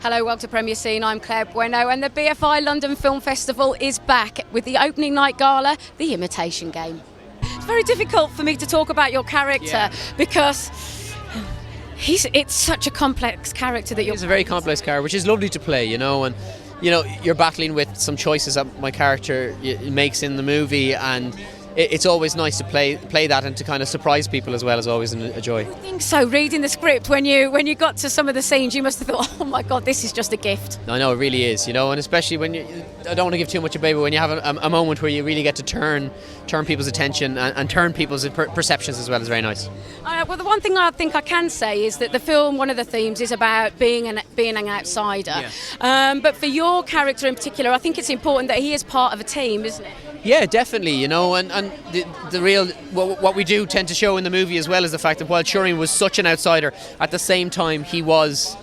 Hello, welcome to Premier Scene. I'm Claire Bueno, and the BFI London Film Festival is back with the opening night gala, The Imitation Game. It's very difficult for me to talk about your character because it's such a complex character that you're. It's a very complex character, which is lovely to play, and you're battling with some choices that my character makes in the movie, and it's always nice to play that and to kind of surprise people as well is always a joy. I think so. Reading the script, when you got to some of the scenes, you must have thought, oh my God, this is just a gift. I know, it really is, and especially when I don't want to give too much away, but when you have a moment where you really get to turn people's attention and turn people's perceptions as well is very nice. Well, the one thing I think I can say is that the film, one of the themes is about being an outsider. Yeah. But for your character in particular, I think it's important that he is part of a team, isn't it? Yeah, definitely, and the real what we do tend to show in the movie as well is the fact that while Turing was such an outsider, at the same time he was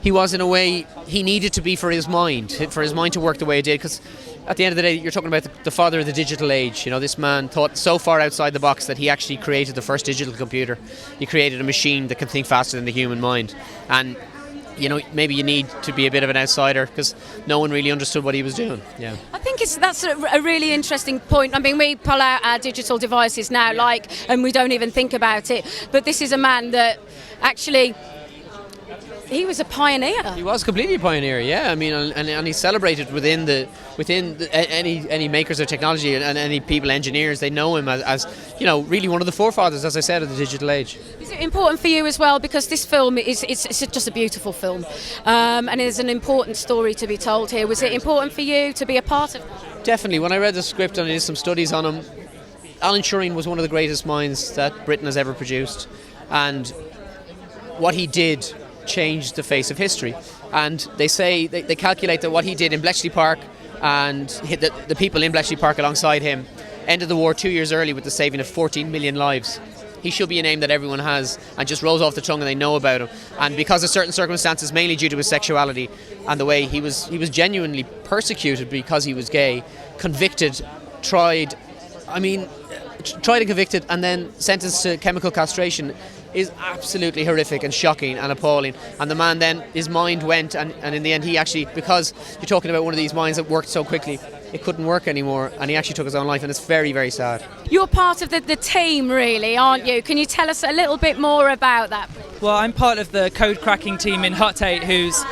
in a way he needed to be for his mind to work the way it did, because at the end of the day you're talking about the father of the digital age. This man thought so far outside the box that he actually created the first digital computer. He created a machine that can think faster than the human mind, and maybe you need to be a bit of an outsider because no one really understood what he was doing. Yeah. I think that's a really interesting point. I mean, we pull out our digital devices now, and we don't even think about it. But this is a man that actually, he was a pioneer. He was completely a pioneer, yeah. I mean, and he's celebrated within any makers of technology and any people, engineers. They know him as really one of the forefathers, as I said, of the digital age. Is it important for you as well, because this film it's just a beautiful film, and there's an important story to be told here. Was it important for you to be a part of it? Definitely. When I read the script and I did some studies on him, Alan Turing was one of the greatest minds that Britain has ever produced, and what he did changed the face of history. And they say they calculate that what he did in Bletchley Park and the people in Bletchley Park alongside him ended the war 2 years early with the saving of 14 million lives. He should be a name that everyone has and just rolls off the tongue and they know about him. And because of certain circumstances, mainly due to his sexuality and the way he was genuinely persecuted because he was gay, convicted, tried and convicted, and then sentenced to chemical castration, is absolutely horrific and shocking and appalling. And the man then, his mind went, and in the end he actually, because you're talking about one of these minds that worked so quickly, it couldn't work anymore, and he actually took his own life, and it's very, very sad. You're part of the team, really, aren't you? Can you tell us a little bit more about that, please? Well, I'm part of the code cracking team in Hut 8, whose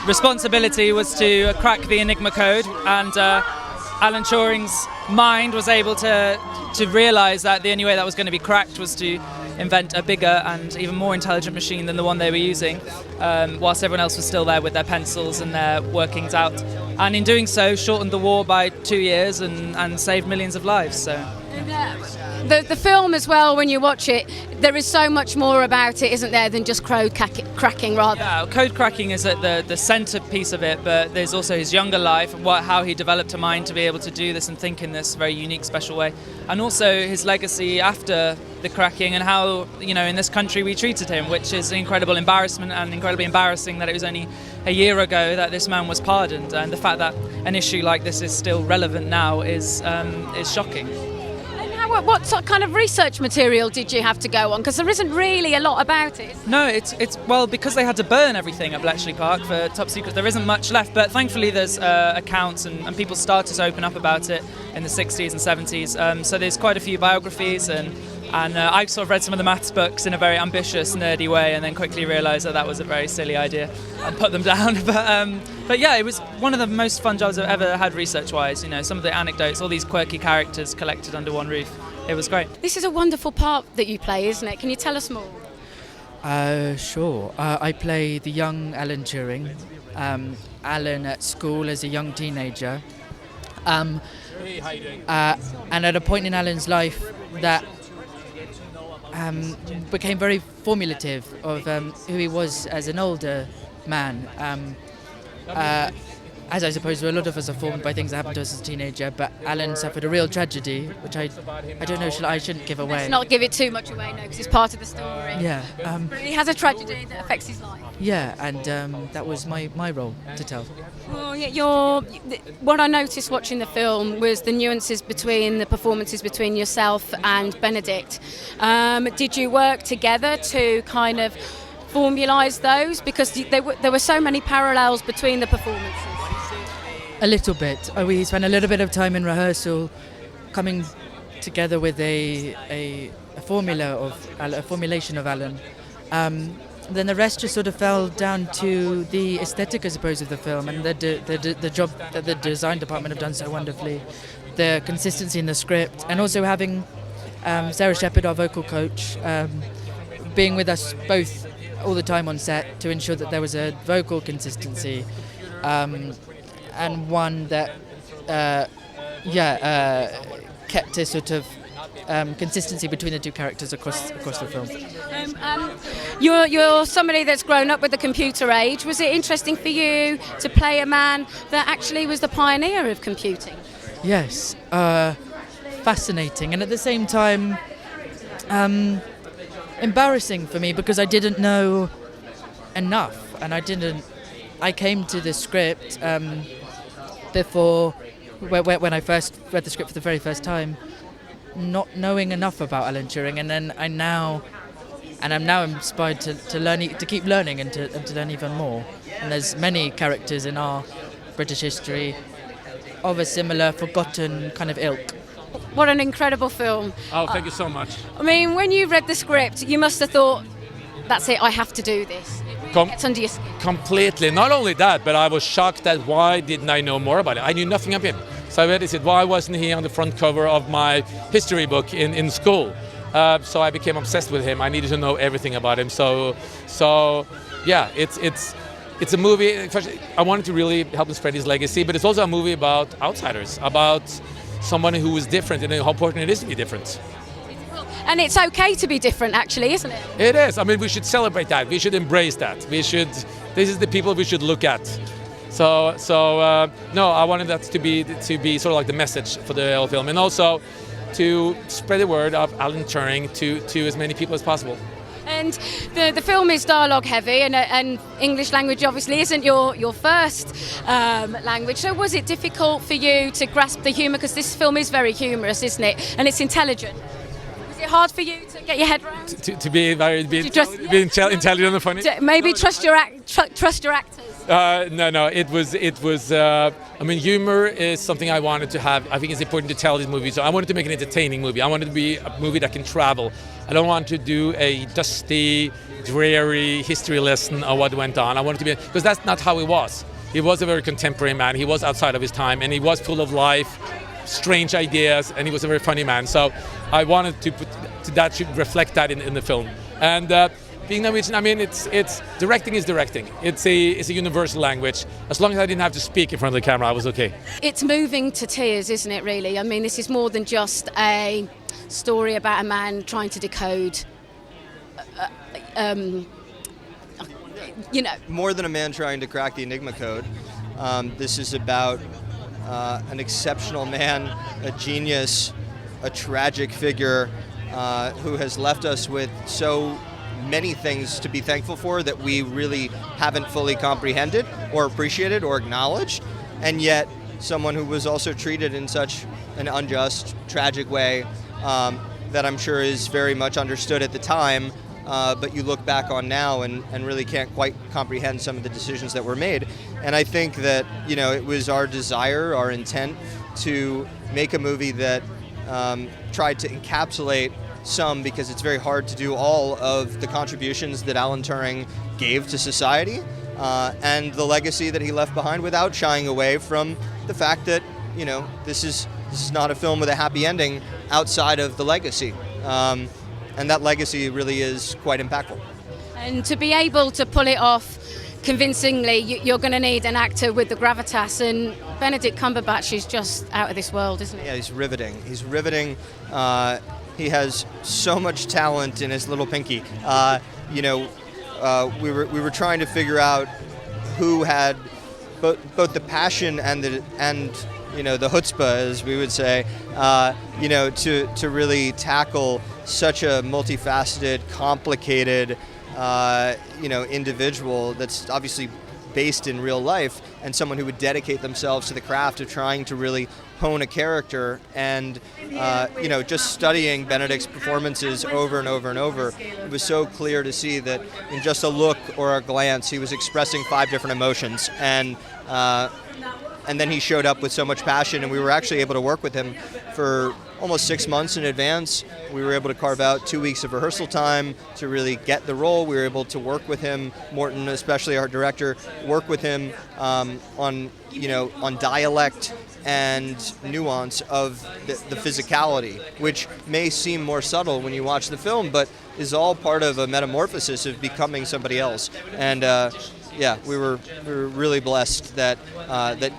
responsibility was to crack the Enigma code, and Alan Turing's mind was able to realise that the only way that was going to be cracked was to invent a bigger and even more intelligent machine than the one they were using, whilst everyone else was still there with their pencils and their workings out. And in doing so, shortened the war by 2 years and saved millions of lives. So. The film as well, when you watch it, there is so much more about it, isn't there, than just code cracking, rather? Yeah, code cracking is at the centrepiece of it, but there's also his younger life, how he developed a mind to be able to do this and think in this very unique, special way. And also his legacy after the cracking and how, in this country we treated him, which is an incredible embarrassment and incredibly embarrassing that it was only a year ago that this man was pardoned. And the fact that an issue like this is still relevant now is shocking. What kind of research material did you have to go on? Because there isn't really a lot about it. No, it's because they had to burn everything at Bletchley Park for top secret. There isn't much left, but thankfully there's accounts and people started to open up about it in the 60s and 70s. So there's quite a few biographies and I sort of read some of the maths books in a very ambitious, nerdy way, and then quickly realised that was a very silly idea and put them down. But yeah, it was one of the most fun jobs I've ever had research-wise. Some of the anecdotes, all these quirky characters collected under one roof. It was great. This is a wonderful part that you play, isn't it? Can you tell us more? Sure. I play the young Alan Turing, Alan at school as a young teenager. And at a point in Alan's life that became very formulative of who he was as an older man. As I suppose a lot of us are formed by things that happened to us as a teenager, but Alan suffered a real tragedy, which I don't know, I shouldn't give away. Let's not give it too much away, no, because it's part of the story. Yeah. But he has a tragedy that affects his life. Yeah, and that was my role to tell. Well, what I noticed watching the film was the nuances between the performances between yourself and Benedict. Did you work together to kind of formalise those? Because there were so many parallels between the performances. A little bit. We spent a little bit of time in rehearsal, coming together with a formulation of Alan. Then the rest just sort of fell down to the aesthetic, I suppose, of the film, and the job that the design department have done so wonderfully, the consistency in the script, and also having Sarah Shepherd, our vocal coach, being with us both all the time on set to ensure that there was a vocal consistency, and one that kept a sort of consistency between the two characters across the film. You're somebody that's grown up with the computer age. Was it interesting for you to play a man that actually was the pioneer of computing? Yes, fascinating, and at the same time embarrassing for me, because I didn't know enough, and I came to the script before, when I first read the script for the very first time, not knowing enough about Alan Turing, and then I'm now inspired to learn, to keep learning, and to learn even more. And there's many characters in our British history of a similar forgotten kind of ilk. What an incredible film. Oh, thank you so much. I mean, when you read the script, you must have thought, that's it, I have to do this. It really gets under your skin. Completely. Not only that, but I was shocked that why didn't I know more about it? I knew nothing of him. So I read it, why wasn't he on the front cover of my history book in school? So I became obsessed with him. I needed to know everything about him. So yeah, it's a movie. I wanted to really help him spread his legacy, but it's also a movie about outsiders, about someone who is different, and how important it is to be different. And it's okay to be different, actually, isn't it? It is. I mean, we should celebrate that. We should embrace that. This is the people we should look at. So no, I wanted that to be sort of like the message for the whole film, and also to spread the word of Alan Turing to as many people as possible. And the film is dialogue heavy, and English language obviously isn't your first language. So was it difficult for you to grasp the humour? Because this film is very humorous, isn't it? And it's intelligent. Was it hard for you to get your head around? To be intelligent and funny? Maybe trust your actors. No. It was. I mean, humor is something I wanted to have. I think it's important to tell these movies. So I wanted to make an entertaining movie. I wanted to be a movie that can travel. I don't want to do a dusty, dreary history lesson of what went on. I wanted to be, because that's not how he was. He was a very contemporary man. He was outside of his time, and he was full of life, strange ideas, and he was a very funny man. So I wanted that should reflect that in the film. And being Norwegian, I mean, it's directing is directing. It's a universal language. As long as I didn't have to speak in front of the camera, I was okay. It's moving to tears, isn't it? Really. I mean, this is more than just a story about a man trying to decode. More than a man trying to crack the Enigma code. This is about an exceptional man, a genius, a tragic figure who has left us with so many things to be thankful for that we really haven't fully comprehended or appreciated or acknowledged, and yet someone who was also treated in such an unjust, tragic way that I'm sure is very much understood at the time, but you look back on now and really can't quite comprehend some of the decisions that were made. And I think that, it was our desire, our intent to make a movie that tried to encapsulate some, because it's very hard to do all of the contributions that Alan Turing gave to society and the legacy that he left behind, without shying away from the fact that, this is not a film with a happy ending outside of the legacy. And that legacy really is quite impactful. And to be able to pull it off convincingly, you're going to need an actor with the gravitas, and Benedict Cumberbatch is just out of this world, isn't he? Yeah, he's riveting. He has so much talent in his little pinky. We were trying to figure out who had both the passion and the chutzpah, as we would say, to really tackle such a multifaceted, complicated, individual that's obviously based in real life, and someone who would dedicate themselves to the craft of trying to really hone a character. And just studying Benedict's performances over and over and over, it was so clear to see that in just a look or a glance he was expressing 5 different emotions, and then he showed up with so much passion, and we were actually able to work with him for almost 6 months in advance. We were able to carve out 2 weeks of rehearsal time to really get the role. We were able to work with him, Morton, especially our director, work with him on dialect and nuance of the physicality, which may seem more subtle when you watch the film, but is all part of a metamorphosis of becoming somebody else. And we were really blessed that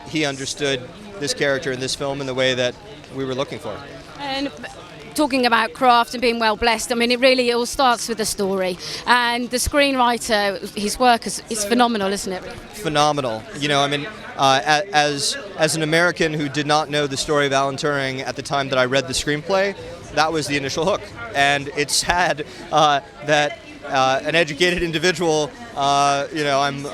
he understood this character in this film in the way that we were looking for. And talking about craft and being well blessed, I mean, it all starts with the story. And the screenwriter, his work is phenomenal, isn't it? Phenomenal. As an American who did not know the story of Alan Turing at the time that I read the screenplay, that was the initial hook. And it's sad that an educated individual, I'm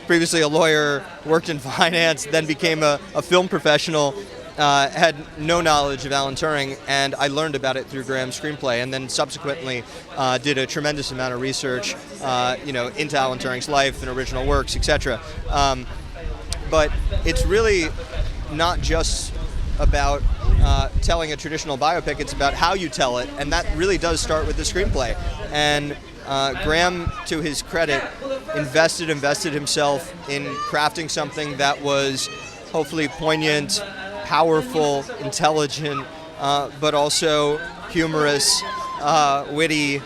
previously a lawyer, worked in finance, then became a film professional, had no knowledge of Alan Turing, and I learned about it through Graham's screenplay, and then subsequently did a tremendous amount of research, into Alan Turing's life and original works, etc. But it's really not just about telling a traditional biopic, it's about how you tell it, and that really does start with the screenplay. And Graham, to his credit, invested himself in crafting something that was hopefully poignant, powerful, intelligent, but also humorous, witty,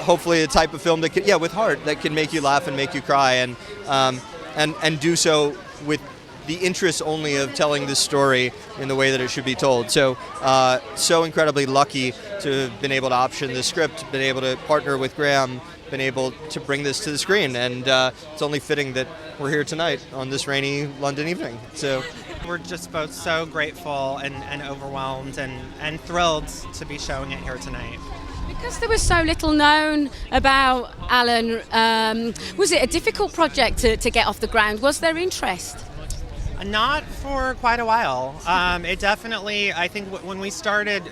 hopefully a type of film that can, with heart, that can make you laugh and make you cry, and do so with the interest only of telling this story in the way that it should be told. So incredibly lucky to have been able to option the script, been able to partner with Graham, been able to bring this to the screen, and it's only fitting that we're here tonight on this rainy London evening. So we're just both so grateful and overwhelmed and thrilled to be showing it here tonight. Because there was so little known about Alan, was it a difficult project to get off the ground? Was there interest? Not for quite a while. It definitely, I think when we started,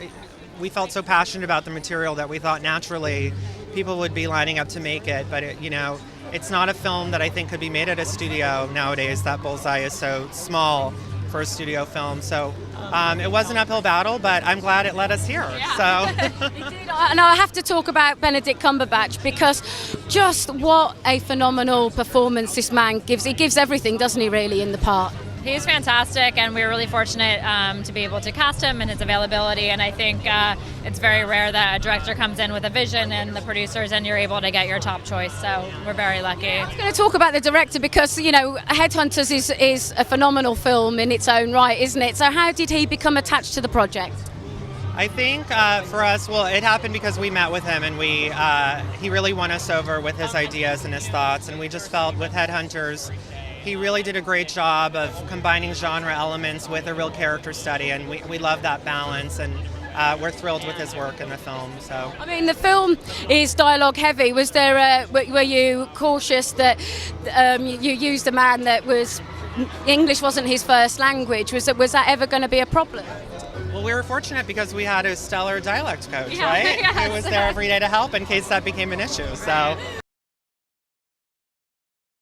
we felt so passionate about the material that we thought naturally people would be lining up to make it, but it's not a film that I think could be made at a studio nowadays. That bullseye is so small for a studio film, so it was an uphill battle, but I'm glad it led us here. Yeah. So. It did. And I have to talk about Benedict Cumberbatch, because just what a phenomenal performance this man gives. He gives everything, doesn't he, really, in the part? He's fantastic, and we were really fortunate to be able to cast him and his availability, and I think it's very rare that a director comes in with a vision and the producers and you're able to get your top choice, so we're very lucky. I was going to talk about the director because, Headhunters is a phenomenal film in its own right, isn't it? So how did he become attached to the project? I think for us, it happened because we met with him, and he really won us over with his ideas and his thoughts, and we just felt with Headhunters, he really did a great job of combining genre elements with a real character study, and we love that balance, and we're thrilled with his work in the film. So, I mean, the film is dialogue heavy. Was there? Were you cautious that you used a man that was English wasn't his first language? Was that ever going to be a problem? Well, we were fortunate because we had a stellar dialect coach, Yeah, right? yes. Who was there every day to help in case that became an issue. So.